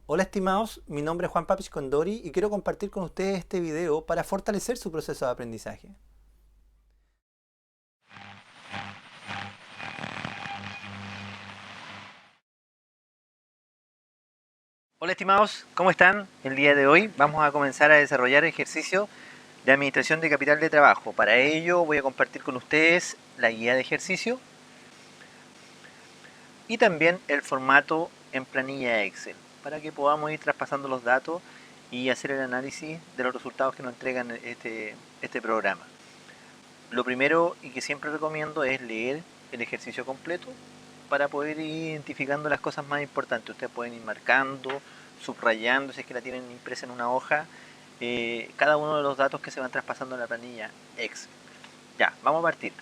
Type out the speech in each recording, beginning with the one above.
Hola estimados, mi nombre es Juan Papich Condori y quiero compartir con ustedes este video para fortalecer su proceso de aprendizaje. Hola estimados, ¿cómo están? El día de hoy vamos a comenzar a desarrollar ejercicios de administración de capital de trabajo. Para ello voy a compartir con ustedes la guía de ejercicio y también el formato en planilla Excel para que podamos ir traspasando los datos y hacer el análisis de los resultados que nos entregan este programa. Lo primero y que siempre recomiendo es leer el ejercicio completo para poder ir identificando las cosas más importantes. Ustedes pueden ir marcando, subrayando si es que la tienen impresa en una hoja, cada uno de los datos que se van traspasando en la planilla Excel. Ya, vamos a partir.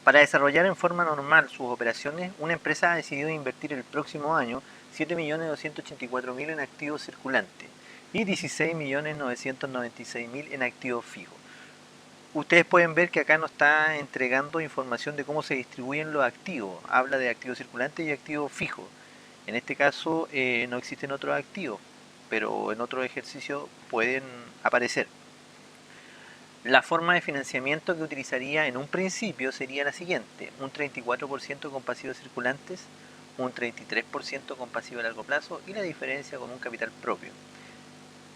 Para desarrollar en forma normal sus operaciones, una empresa ha decidido invertir el próximo año 7.284.000 en activos circulantes y 16.996.000 en activos fijos. Ustedes pueden ver que acá nos está entregando información de cómo se distribuyen los activos. Habla de activos circulantes y activos fijos. En este caso no existen otros activos, pero en otros ejercicios pueden aparecer. La forma de financiamiento que utilizaría en un principio sería la siguiente: un 34% con pasivos circulantes, un 33% con pasivo a largo plazo y la diferencia con un capital propio.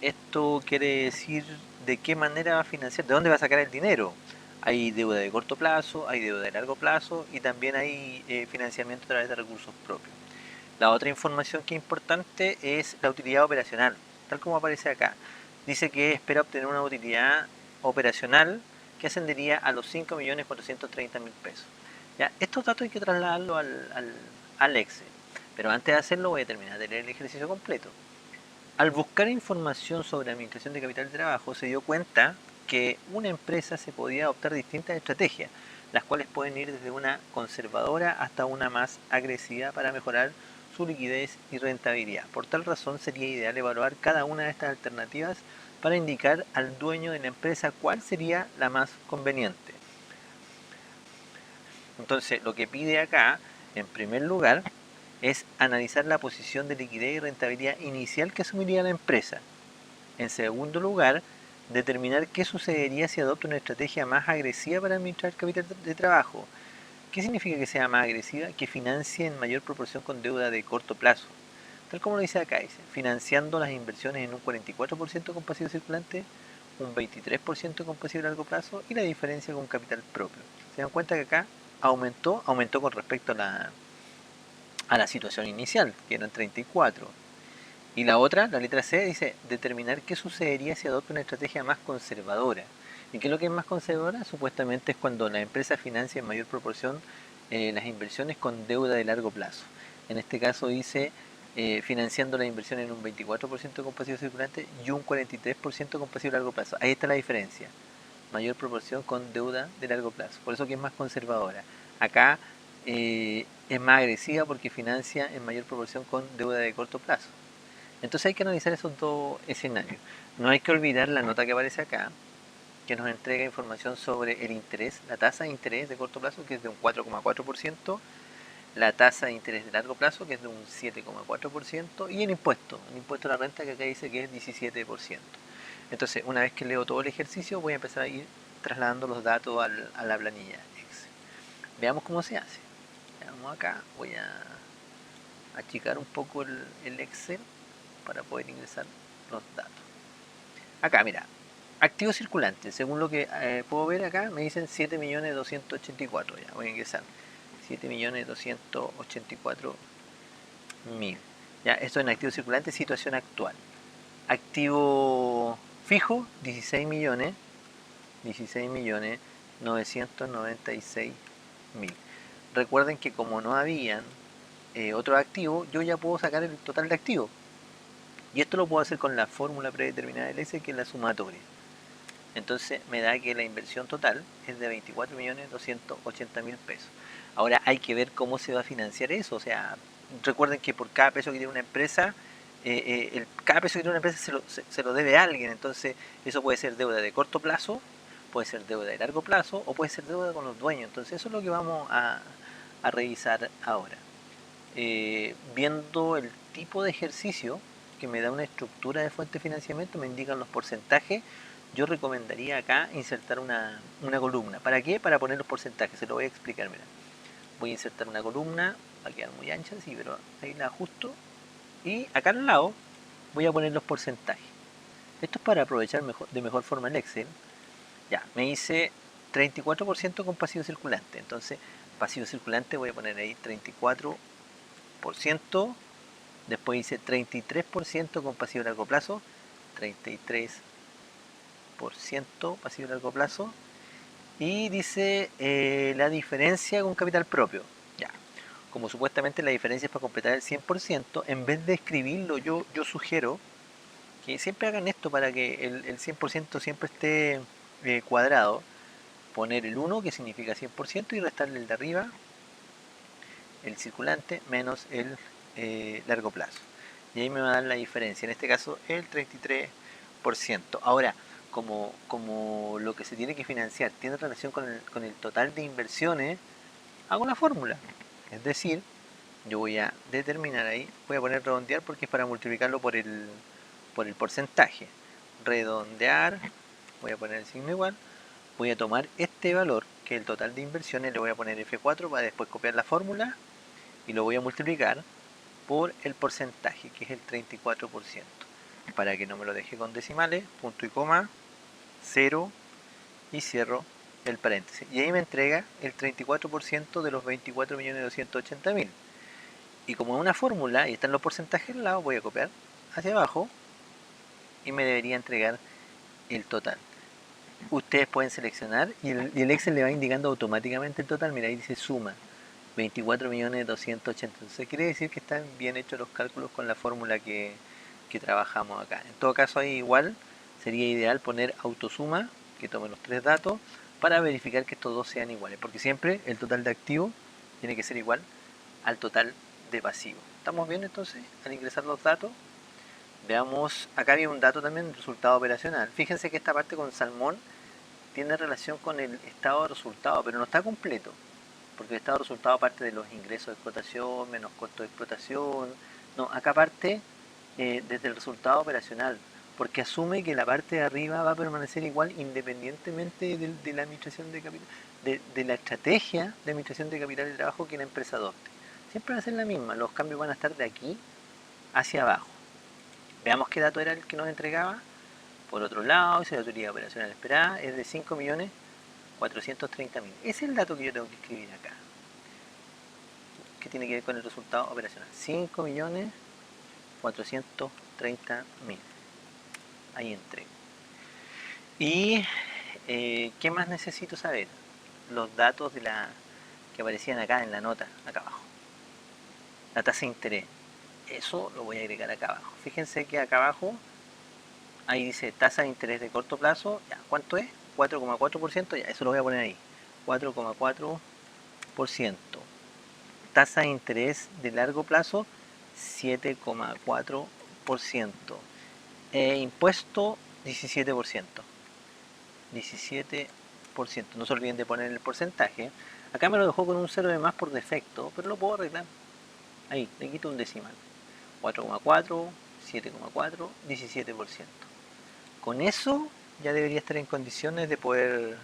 Esto quiere decir de qué manera va a financiar, de dónde va a sacar el dinero. Hay deuda de corto plazo, hay deuda de largo plazo y también hay financiamiento a través de recursos propios. La otra información que es importante es la utilidad operacional, tal como aparece acá. Dice que espera obtener una utilidad operacional que ascendería a los 5.430.000 pesos. Ya, estos datos hay que trasladarlos al Excel, pero antes de hacerlo voy a terminar de leer el ejercicio completo. Al buscar información sobre administración de capital de trabajo, se dio cuenta que una empresa se podía adoptar distintas estrategias, las cuales pueden ir desde una conservadora hasta una más agresiva para mejorar su liquidez y rentabilidad. Por tal razón, sería ideal evaluar cada una de estas alternativas para indicar al dueño de la empresa cuál sería la más conveniente. Entonces, lo que pide acá, en primer lugar, es analizar la posición de liquidez y rentabilidad inicial que asumiría la empresa. En segundo lugar, determinar qué sucedería si adopta una estrategia más agresiva para administrar el capital de trabajo. ¿Qué significa que sea más agresiva? Que financie en mayor proporción con deuda de corto plazo. Tal como lo dice acá, dice, financiando las inversiones en un 44% con pasivo circulante, un 23% con pasivo a largo plazo y la diferencia con capital propio. Se dan cuenta que acá aumentó con respecto a la situación inicial, que eran 34. Y la otra, la letra C, dice determinar qué sucedería si adopta una estrategia más conservadora. ¿Y qué es lo que es más conservadora? Supuestamente es cuando la empresa financia en mayor proporción las inversiones con deuda de largo plazo. En este caso dice financiando la inversión en un 24% con pasivo circulante y un 43% con pasivo a largo plazo. Ahí está la diferencia. Mayor proporción con deuda de largo plazo. Por eso que es más conservadora. Acá es más agresiva porque financia en mayor proporción con deuda de corto plazo. Entonces hay que analizar esos dos escenarios. No hay que olvidar la nota que aparece acá, que nos entrega información sobre el interés, la tasa de interés de corto plazo, que es de un 4,4%, la tasa de interés de largo plazo, que es de un 7,4%, y el impuesto a la renta, que acá dice que es 17%. Entonces, una vez que leo todo el ejercicio, voy a empezar a ir trasladando los datos a la planilla Excel. Veamos cómo se hace. Vamos acá, voy a achicar un poco el Excel para poder ingresar los datos. Acá, mira, activos circulantes, según lo que puedo ver acá, me dicen 7.284.000. Ya, voy a ingresar 7.284.000. Ya, esto en activos circulantes, situación actual. Activo fijo, 16 millones, 996.000. Recuerden que como no habían otros activos, yo ya puedo sacar el total de activos. Y esto lo puedo hacer con la fórmula predeterminada del Excel, que es la sumatoria. Entonces me da que la inversión total es de 24.280.000 pesos. Ahora hay que ver cómo se va a financiar eso. O sea, recuerden que por cada peso que tiene una empresa, cada peso que tiene una empresa se lo debe a alguien. Entonces eso puede ser deuda de corto plazo, puede ser deuda de largo plazo o puede ser deuda con los dueños. Entonces eso es lo que vamos a revisar ahora. Viendo el tipo de ejercicio que me da una estructura de fuente de financiamiento, me indican los porcentajes. Yo recomendaría acá insertar una columna. ¿Para qué? Para poner los porcentajes. Se lo voy a explicar, mira. Voy a insertar una columna, va a quedar muy ancha, sí, pero ahí la ajusto. Y acá al lado voy a poner los porcentajes. Esto es para aprovechar de mejor forma el Excel. Ya, me hice 34% con pasivo circulante. Entonces, pasivo circulante voy a poner ahí 34%. Después hice 33% con pasivo a largo plazo. 33% pasivo a largo plazo. Y dice la diferencia con capital propio. Ya, como supuestamente la diferencia es para completar el 100%, en vez de escribirlo, yo sugiero que siempre hagan esto para que el 100% siempre esté cuadrado. Poner el 1, que significa 100%, y restarle el de arriba, el circulante, menos el largo plazo. Y ahí me va a dar la diferencia, en este caso el 33%. Ahora, como lo que se tiene que financiar tiene relación con el total de inversiones, hago la fórmula. Es decir, yo voy a determinar ahí, voy a poner redondear porque es para multiplicarlo por el porcentaje. Redondear, voy a poner el signo igual, voy a tomar este valor, que es el total de inversiones, le voy a poner F4 para después copiar la fórmula y lo voy a multiplicar por el porcentaje, que es el 34%. Para que no me lo deje con decimales, punto y coma, 0 y cierro el paréntesis. Y ahí me entrega el 34% de los 24.280.000. Y como es una fórmula y están los porcentajes al lado, voy a copiar hacia abajo y me debería entregar el total. Ustedes pueden seleccionar y el Excel le va indicando automáticamente el total. Mira, ahí dice suma 24.280.000. Entonces quiere decir que están bien hechos los cálculos con la fórmula que trabajamos acá. En todo caso, ahí igual sería ideal poner autosuma, que tome los tres datos, para verificar que estos dos sean iguales, porque siempre el total de activo tiene que ser igual al total de pasivo. ¿Estamos bien entonces al ingresar los datos? Veamos, acá había un dato también del resultado operacional. Fíjense que esta parte con salmón tiene relación con el estado de resultado, pero no está completo, porque el estado de resultado parte de los ingresos de explotación, menos costos de explotación. No, acá parte desde el resultado operacional, porque asume que la parte de arriba va a permanecer igual independientemente de la administración de capital, de la estrategia de administración de capital de trabajo que la empresa adopte. Siempre va a ser la misma, los cambios van a estar de aquí hacia abajo. Veamos qué dato era el que nos entregaba. Por otro lado, si la utilidad operacional esperada es de 5.430.000. Ese es el dato que yo tengo que escribir acá, que tiene que ver con el resultado operacional. 5.430.000. Ahí entrego. ¿Y qué más necesito saber? Los datos que aparecían acá en la nota, acá abajo. La tasa de interés. Eso lo voy a agregar acá abajo. Fíjense que acá abajo, ahí dice tasa de interés de corto plazo. Ya, ¿cuánto es? 4,4%. Ya, eso lo voy a poner ahí. 4,4%. Tasa de interés de largo plazo, 7,4%. Impuesto, 17%. 17%. No se olviden de poner el porcentaje. Acá me lo dejó con un 0 de más por defecto, pero lo puedo arreglar. Ahí, le quito un decimal. 4,4, 7,4, 17%. Con eso ya debería estar en condiciones de poder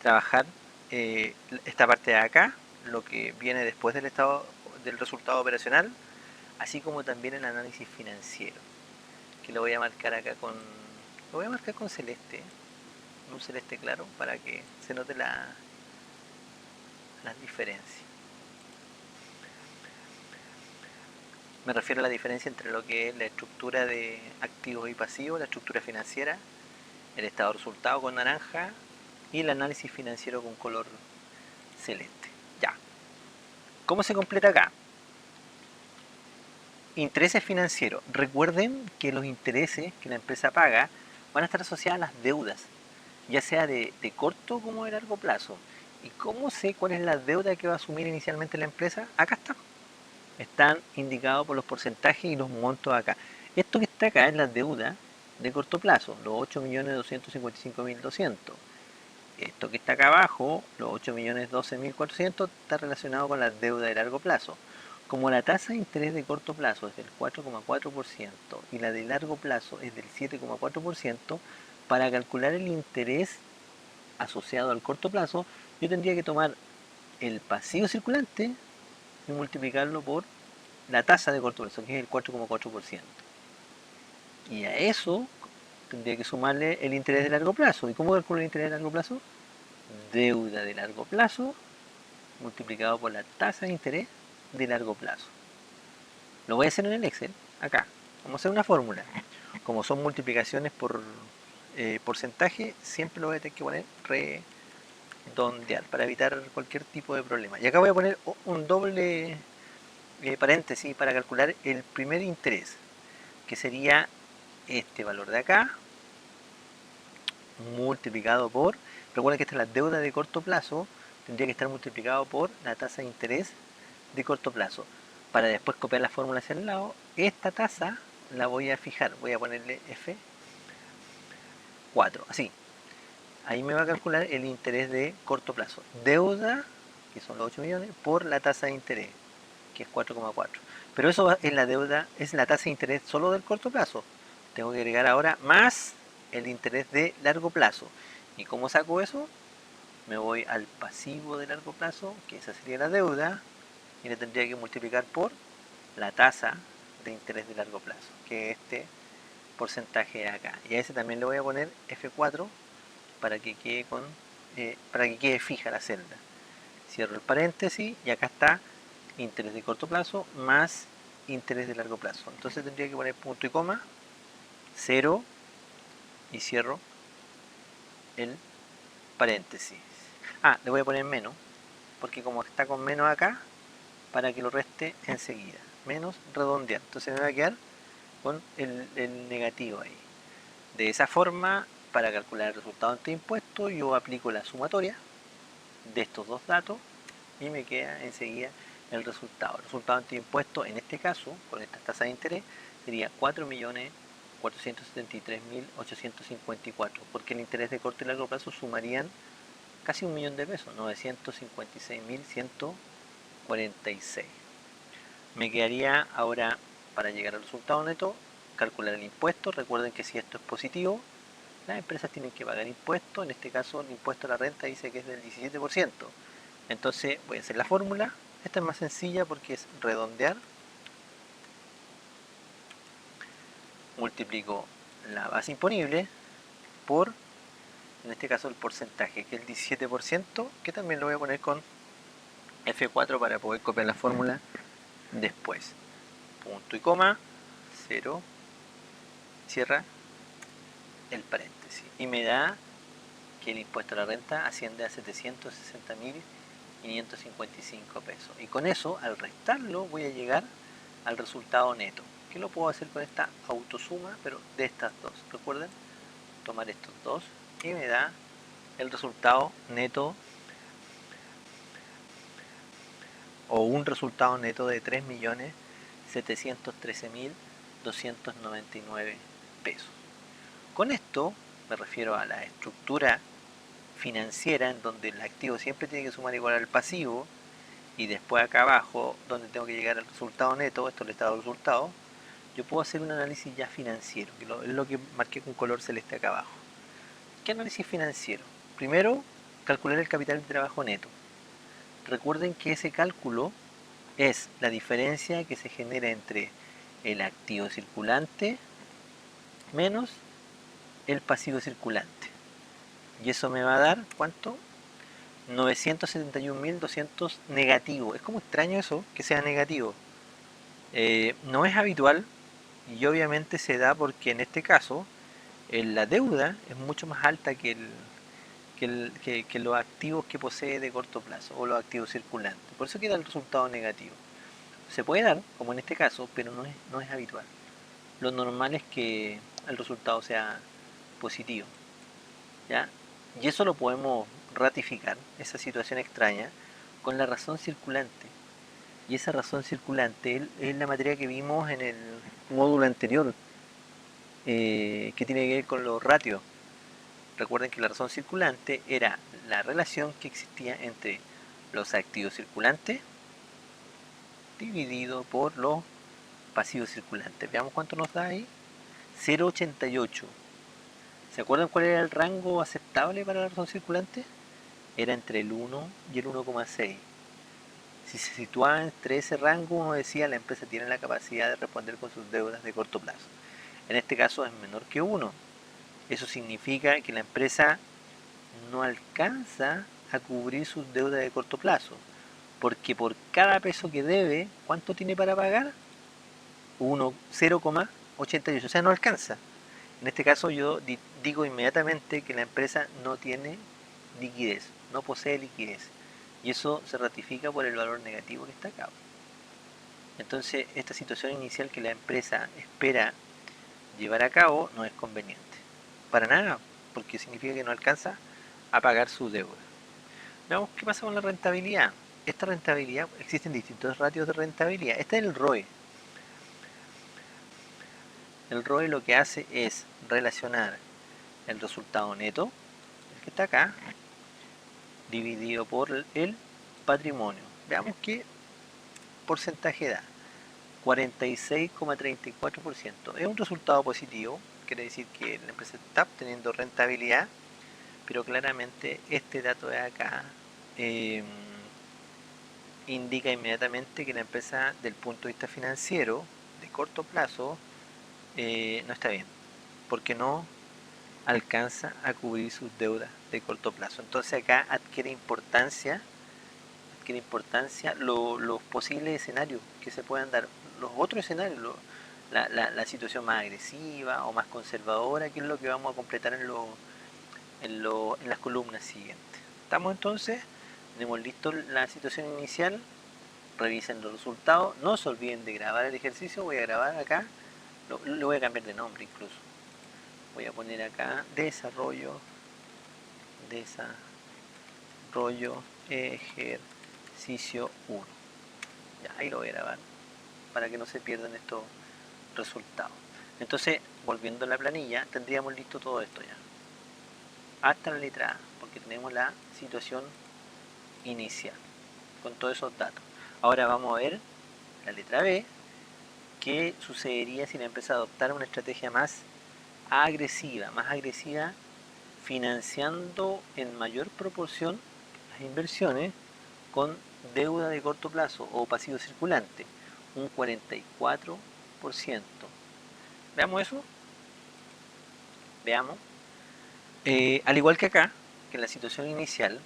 trabajar esta parte de acá, lo que viene después del resultado operacional, así como también el análisis financiero, que lo voy a marcar acá lo voy a marcar con celeste, un celeste claro, para que se note las diferencias. Me refiero a la diferencia entre lo que es la estructura de activos y pasivos, la estructura financiera, el estado de resultado con naranja y el análisis financiero con color celeste. Ya. ¿Cómo se completa acá? Intereses financieros. Recuerden que los intereses que la empresa paga van a estar asociados a las deudas, ya sea de corto como de largo plazo. ¿Y cómo sé cuál es la deuda que va a asumir inicialmente la empresa? Acá está. Están indicados por los porcentajes y los montos acá. Esto que está acá es la deuda de corto plazo, los 8.255.200. Esto que está acá abajo, los 8.012.400, está relacionado con la deuda de largo plazo. Como la tasa de interés de corto plazo es del 4,4% y la de largo plazo es del 7,4%, para calcular el interés asociado al corto plazo, yo tendría que tomar el pasivo circulante y multiplicarlo por la tasa de corto plazo, que es el 4,4%. Y a eso tendría que sumarle el interés de largo plazo. ¿Y cómo calculo el interés de largo plazo? Deuda de largo plazo multiplicado por la tasa de interés de largo plazo. Lo voy a hacer en el Excel, acá. Vamos a hacer una fórmula. Como son multiplicaciones por porcentaje, siempre lo voy a tener que poner redondear para evitar cualquier tipo de problema. Y acá voy a poner un doble paréntesis para calcular el primer interés, que sería este valor de acá, multiplicado por, recuerden que esta es la deuda de corto plazo, tendría que estar multiplicado por la tasa de interés de corto plazo. Para después copiar la fórmula hacia el lado, esta tasa la voy a fijar, voy a ponerle F4, así. Ahí me va a calcular el interés de corto plazo. Deuda, que son los 8 millones, por la tasa de interés, que es 4,4. Pero eso es la deuda, es la tasa de interés solo del corto plazo. Tengo que agregar ahora más el interés de largo plazo. ¿Y cómo saco eso? Me voy al pasivo de largo plazo, que esa sería la deuda, y le tendría que multiplicar por la tasa de interés de largo plazo, que es este porcentaje de acá. Y a ese también le voy a poner F4 para que quede para que quede fija la celda. Cierro el paréntesis y acá está interés de corto plazo más interés de largo plazo. Entonces tendría que poner punto y coma, 0 y cierro el paréntesis. Le voy a poner menos, porque como está con menos acá, para que lo reste enseguida. Menos redondear. Entonces me va a quedar con el negativo ahí. De esa forma, para calcular el resultado ante impuesto, yo aplico la sumatoria de estos dos datos y me queda enseguida el resultado. El resultado ante impuesto, en este caso, con esta tasa de interés, sería 4.473.854, porque el interés de corto y largo plazo sumarían casi 1 millón de pesos, 956.146. Me quedaría ahora, para llegar al resultado neto, calcular el impuesto. Recuerden que si esto es positivo, las empresas tienen que pagar impuestos. En este caso, el impuesto a la renta dice que es del 17%. Entonces voy a hacer la fórmula. Esta es más sencilla porque es redondear. Multiplico la base imponible por, en este caso, el porcentaje, que es el 17%, que también lo voy a poner con F4 para poder copiar la fórmula después. Punto y coma, 0, cierra el paréntesis. Y me da que el impuesto a la renta asciende a 760.555 pesos. Y con eso, al restarlo, voy a llegar al resultado neto. Que lo puedo hacer con esta autosuma, pero de estas dos. Recuerden, tomar estos dos y me da el resultado neto, o un resultado neto de 3.713.299 pesos. Con esto me refiero a la estructura financiera, en donde el activo siempre tiene que sumar igual al pasivo, y después acá abajo, donde tengo que llegar al resultado neto, esto es el estado de resultado, yo puedo hacer un análisis ya financiero, que es lo que marqué con color celeste acá abajo. ¿Qué análisis financiero? Primero, calcular el capital de trabajo neto. Recuerden que ese cálculo es la diferencia que se genera entre el activo circulante menos el pasivo circulante. Y eso me va a dar, ¿cuánto? 971.200 negativo. Es como extraño eso, que sea negativo. No es habitual, y obviamente se da porque en este caso la deuda es mucho más alta que los activos que posee de corto plazo, o los activos circulantes. Por eso queda el resultado negativo. Se puede dar, como en este caso, pero no es habitual. Lo normal es que el resultado sea positivo, ¿ya? Y eso lo podemos ratificar, esa situación extraña, con la razón circulante. Y esa razón circulante es la materia que vimos en el módulo anterior, que tiene que ver con los ratios. Recuerden que la razón circulante era la relación que existía entre los activos circulantes dividido por los pasivos circulantes. Veamos cuánto nos da ahí. 0,88. ¿Se acuerdan cuál era el rango aceptable para la razón circulante? Era entre el 1 y el 1,6. Si se situaba entre ese rango, uno decía la empresa tiene la capacidad de responder con sus deudas de corto plazo. En este caso es menor que 1. Eso significa que la empresa no alcanza a cubrir sus deudas de corto plazo. Porque por cada peso que debe, ¿cuánto tiene para pagar? 0,88. O sea, no alcanza. En este caso yo digo inmediatamente que la empresa no tiene liquidez, no posee liquidez. Y eso se ratifica por el valor negativo que está acá. Entonces, esta situación inicial que la empresa espera llevar a cabo no es conveniente. Para nada, porque significa que no alcanza a pagar su deuda. Veamos qué pasa con la rentabilidad. Esta rentabilidad, existen distintos ratios de rentabilidad. Este es el ROE. El ROE lo que hace es relacionar el resultado neto, el que está acá, dividido por el patrimonio. Veamos qué porcentaje da. 46,34%. Es un resultado positivo, quiere decir que la empresa está obteniendo rentabilidad, pero claramente este dato de acá eh, indica inmediatamente que la empresa, del punto de vista financiero, de corto plazo, no está bien, porque no alcanza a cubrir sus deudas de corto plazo. Entonces acá adquiere importancia los posibles escenarios que se puedan dar, los otros escenarios, la situación más agresiva o más conservadora, que es lo que vamos a completar en las columnas siguientes. ¿Estamos entonces? Tenemos listo la situación inicial, revisen los resultados, no se olviden de grabar el ejercicio, voy a grabar acá, lo voy a cambiar de nombre incluso. Voy a poner acá desarrollo ejercicio 1. Ya, ahí lo voy a grabar para que no se pierdan estos resultados. Entonces, volviendo a la planilla, tendríamos listo todo esto ya. Hasta la letra A, porque tenemos la situación inicial con todos esos datos. Ahora vamos a ver la letra B, qué sucedería si la empresa adoptara una estrategia más agresiva, financiando en mayor proporción las inversiones con deuda de corto plazo o pasivo circulante, un 44%. Veamos eso. Veamos. Al igual que acá, que en la situación inicial,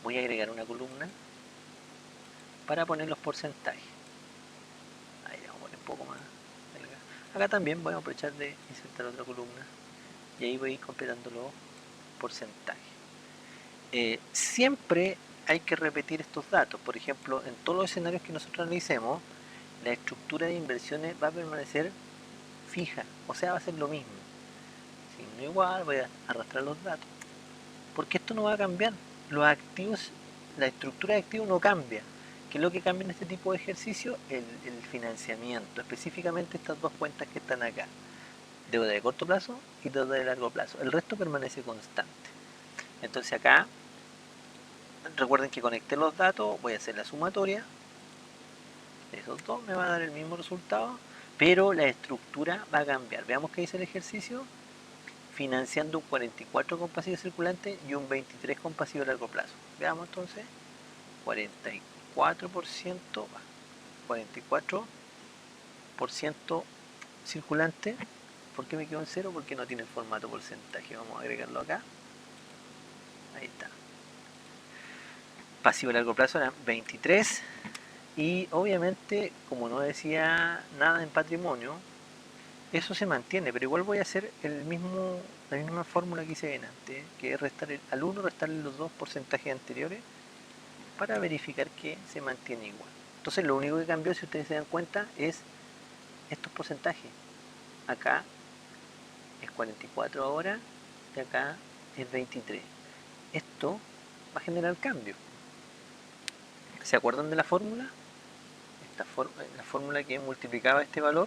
voy a agregar una columna para poner los porcentajes. Ahí vamos a poner un poco más. Acá también voy a aprovechar de insertar otra columna y ahí voy a ir completando los porcentajes. Siempre hay que repetir estos datos. Por ejemplo, en todos los escenarios que nosotros analicemos, la estructura de inversiones va a permanecer fija, o sea, va a ser lo mismo. Signo igual, voy a arrastrar los datos, porque esto no va a cambiar. Los activos, la estructura de activos no cambia. ¿Qué es lo que cambia en este tipo de ejercicio? El financiamiento, específicamente estas dos cuentas que están acá, deuda de corto plazo y deuda de largo plazo. El resto permanece constante. Entonces acá, recuerden que conecté los datos, voy a hacer la sumatoria. Esos dos me va a dar el mismo resultado, pero la estructura va a cambiar. Veamos qué dice el ejercicio. Financiando un 44 con pasivo circulante y un 23 con pasivo a largo plazo. Veamos entonces. 44%, 44% circulante. ¿Por qué me quedo en cero? Porque no tiene formato porcentaje. Vamos a agregarlo acá. Ahí está. Pasivo a largo plazo era 23. Y obviamente, como no decía nada en patrimonio, eso se mantiene, pero igual voy a hacer la misma fórmula que hice antes, que es al 1 restarle los dos porcentajes anteriores para verificar que se mantiene igual. Entonces lo único que cambió, si ustedes se dan cuenta, es estos porcentajes. Acá es 44 ahora y acá es 23. Esto va a generar cambio. ¿Se acuerdan de la fórmula? La fórmula que multiplicaba este valor,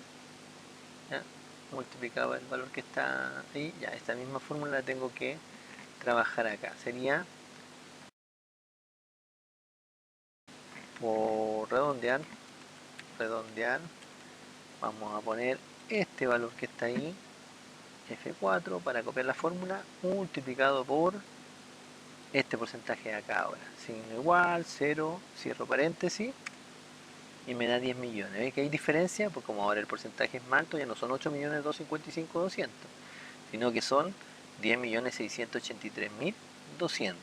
¿ya? Multiplicaba el valor que está ahí, ya esta misma fórmula la tengo que trabajar acá. Sería, por redondear, redondear, vamos a poner este valor que está ahí, F4, para copiar la fórmula, multiplicado por este porcentaje de acá ahora. Signo igual, 0, cierro paréntesis, y me da 10 millones. ¿Ve que hay diferencia? Pues como ahora el porcentaje es más alto, ya no son 8.255.200, sino que son 10.683.200.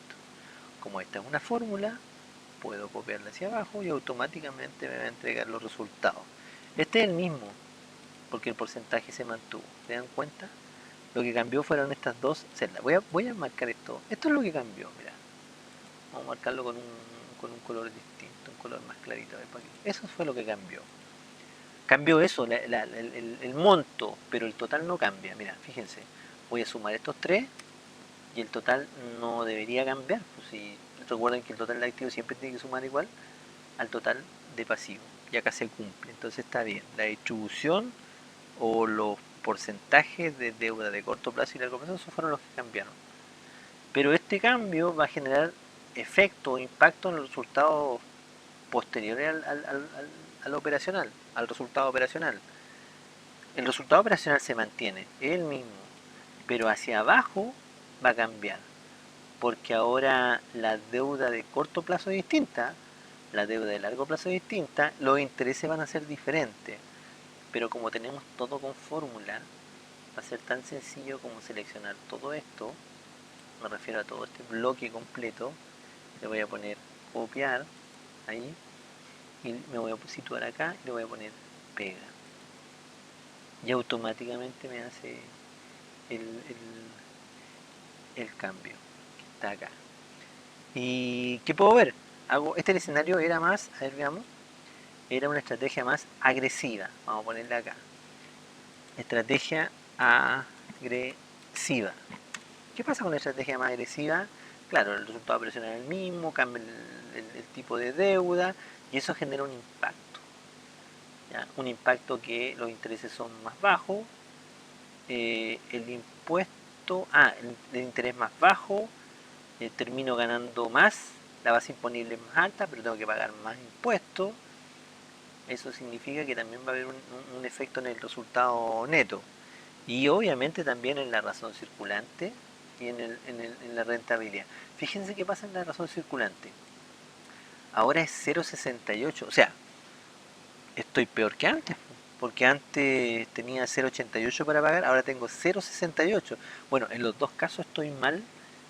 Como esta es una fórmula, puedo copiarla hacia abajo y automáticamente me va a entregar los resultados. Este es el mismo, porque el porcentaje se mantuvo. ¿Se dan cuenta? Lo que cambió fueron estas dos celdas. Voy a marcar esto. Esto es lo que cambió, mira. Vamos a marcarlo con un color distinto, un color más clarito. A ver, por aquí. Eso fue lo que cambió. Cambió eso, el monto, pero el total no cambia. Mira, fíjense. Voy a sumar estos tres y el total no debería cambiar. Pues si recuerden que el total de activos siempre tiene que sumar igual al total de pasivo. Y acá se cumple. Entonces está bien. La distribución o los porcentajes de deuda de corto plazo y largo plazo, esos fueron los que cambiaron. Pero este cambio va a generar efecto o impacto en los resultados posteriores al operacional, al resultado operacional. El resultado operacional se mantiene, es el mismo, pero hacia abajo va a cambiar, porque ahora la deuda de corto plazo es distinta, la deuda de largo plazo es distinta, los intereses van a ser diferentes, pero como tenemos todo con fórmula, va a ser tan sencillo como seleccionar todo esto, me refiero a todo este bloque completo, le voy a poner copiar ahí y me voy a situar acá y le voy a poner pega y automáticamente me hace el, el cambio que está acá. ¿Y qué puedo ver? Este escenario era más, a ver, veamos, era una estrategia más agresiva, vamos a ponerla acá, estrategia agresiva. ¿Qué pasa con la estrategia más agresiva? Claro, el resultado operacional es el mismo, cambia el tipo de deuda y eso genera un impacto. ¿Ya? Un impacto que los intereses son más bajos, el impuesto, el interés más bajo, termino ganando más, la base imponible es más alta, pero tengo que pagar más impuestos. Eso significa que también va a haber un efecto en el resultado neto. Y obviamente también en la razón circulante y en la rentabilidad. Fíjense qué pasa en la razón circulante. Ahora es 0,68. O sea, estoy peor que antes. Porque antes tenía 0,88 para pagar, ahora tengo 0,68. Bueno, en los dos casos estoy mal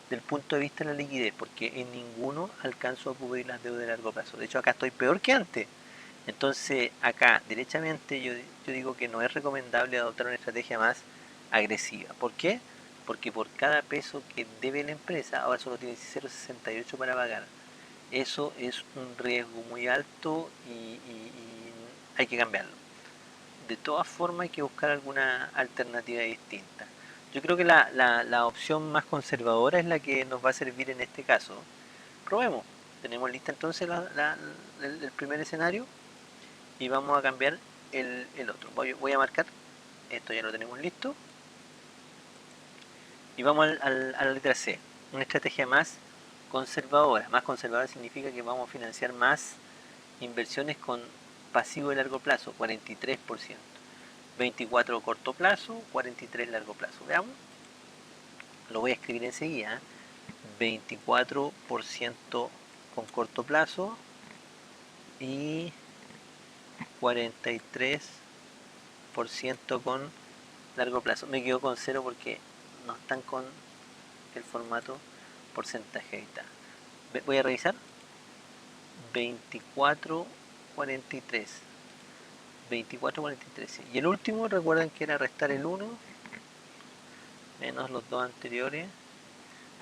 del punto de vista de la liquidez, porque en ninguno alcanzo a cubrir las deudas de largo plazo. De hecho, acá estoy peor que antes. Entonces, acá, derechamente, yo digo que no es recomendable adoptar una estrategia más agresiva. ¿Por qué? Porque por cada peso que debe la empresa, ahora solo tiene 0,68 para pagar. Eso es un riesgo muy alto y hay que cambiarlo. De todas formas, hay que buscar alguna alternativa distinta. Yo creo que la opción más conservadora es la que nos va a servir en este caso. Probemos. Tenemos lista entonces el primer escenario y vamos a cambiar el otro. Voy a marcar, esto ya lo tenemos listo, y vamos a la letra C, una estrategia más conservadora. Más conservadora significa que vamos a financiar más inversiones con pasivo de largo plazo, 43%, 24% corto plazo, 43% largo plazo. Veamos, lo voy a escribir enseguida, 24% con corto plazo y 43% con largo plazo. Me quedo con 0 porque no están con el formato porcentaje. Ahí está. Voy a revisar. 24,43. 24,43. Sí. Y el último, recuerden que era restar el 1 menos los dos anteriores.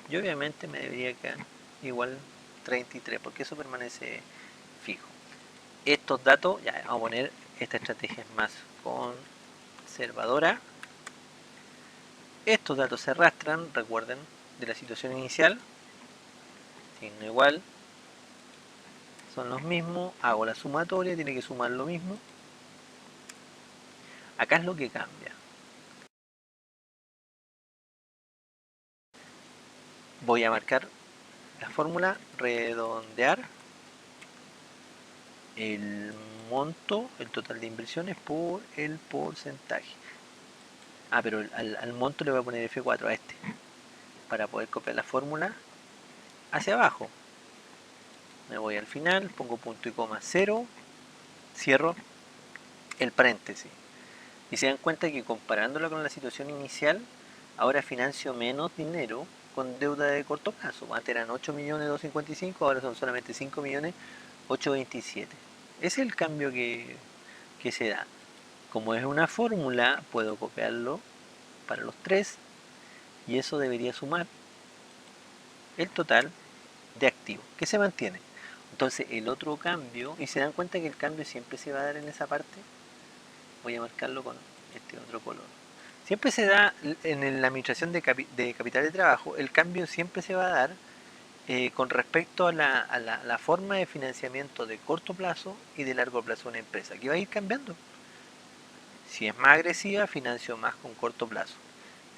Y obviamente me debería quedar igual 33, porque eso permanece fijo. Estos datos, ya vamos a poner, esta estrategia es más conservadora. Estos datos se arrastran, recuerden, de la situación inicial. Signo igual, son los mismos. Hago la sumatoria, tiene que sumar lo mismo. Acá es lo que cambia. Voy a marcar la fórmula, redondear. el monto, el total de inversiones por el porcentaje. Pero al monto le voy a poner F4 a este, para poder copiar la fórmula hacia abajo. Me voy al final, pongo punto y coma 0, cierro el paréntesis. Y se dan cuenta que comparándola con la situación inicial, ahora financio menos dinero con deuda de corto plazo. Antes eran 8.255.000, ahora son solamente 5.827.000. Ese es el cambio que se da. Como es una fórmula, puedo copiarlo para los tres y eso debería sumar el total de activos que se mantiene. Entonces el otro cambio, y se dan cuenta que el cambio siempre se va a dar en esa parte, voy a marcarlo con este otro color. Siempre se da en la administración de capital de trabajo, el cambio siempre se va a dar con respecto a la forma de financiamiento de corto plazo y de largo plazo de una empresa, que va a ir cambiando. Si es más agresiva, financio más con corto plazo.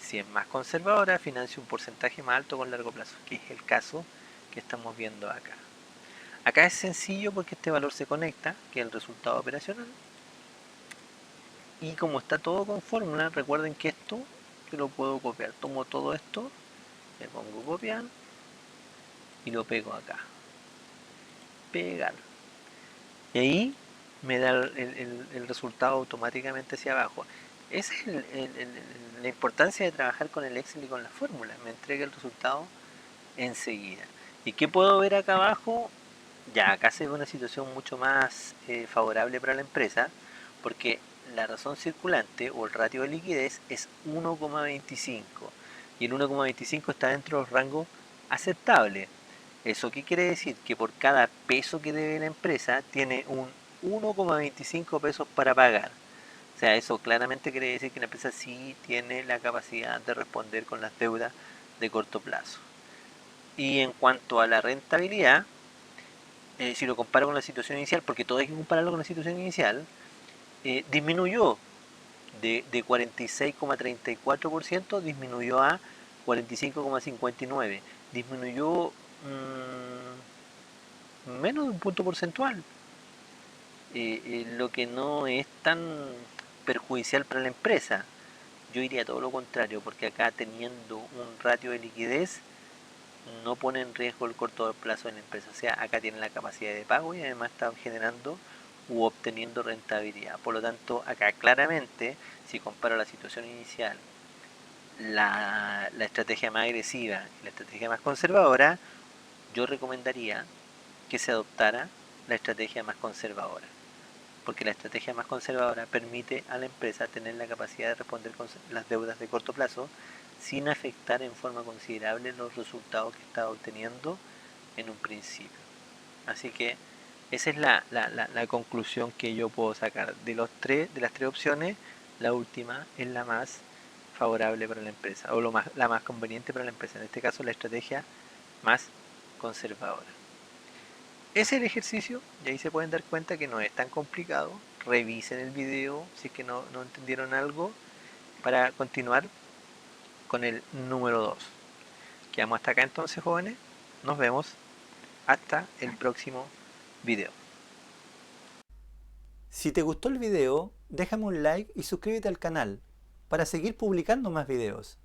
Si es más conservadora, financio un porcentaje más alto con largo plazo, que es el caso que estamos viendo acá. Acá es sencillo porque este valor se conecta, que es el resultado operacional. Y como está todo con fórmula, recuerden que esto yo lo puedo copiar. Tomo todo esto, le pongo copiar y lo pego acá. Pegar. Y ahí me da el resultado automáticamente hacia abajo. Esa es la importancia de trabajar con el Excel y con la fórmula. Me entrega el resultado enseguida. ¿Y qué puedo ver acá abajo? Ya, acá se ve una situación mucho más favorable para la empresa, porque la razón circulante o el ratio de liquidez es 1,25 y el 1,25 está dentro de los rangos aceptables. ¿Eso qué quiere decir? Que por cada peso que debe la empresa tiene un 1,25 pesos para pagar. O sea, eso claramente quiere decir que la empresa sí tiene la capacidad de responder con las deudas de corto plazo. Y en cuanto a la rentabilidad, si lo comparo con la situación inicial, porque todo hay que compararlo con la situación inicial, disminuyó de 46,34%, disminuyó a 45,59%, disminuyó menos de un punto porcentual, lo que no es tan perjudicial para la empresa. Yo iría todo lo contrario, porque acá teniendo un ratio de liquidez no pone en riesgo el corto plazo de la empresa. O sea, acá tienen la capacidad de pago y además están generando u obteniendo rentabilidad. Por lo tanto, acá claramente, si comparo la situación inicial, la estrategia más agresiva y la estrategia más conservadora, yo recomendaría que se adoptara la estrategia más conservadora. Porque la estrategia más conservadora permite a la empresa tener la capacidad de responder con las deudas de corto plazo sin afectar en forma considerable los resultados que estaba obteniendo en un principio. Así que esa es la conclusión que yo puedo sacar. De las tres opciones, la última es la más favorable para la empresa, o la más conveniente para la empresa. En este caso, la estrategia más conservadora. Ese es el ejercicio, y ahí se pueden dar cuenta que no es tan complicado. Revisen el video si es que no entendieron algo para continuar con el número 2. Quedamos hasta acá entonces, jóvenes. Nos vemos hasta el próximo video. Si te gustó el video, déjame un like y suscríbete al canal para seguir publicando más videos.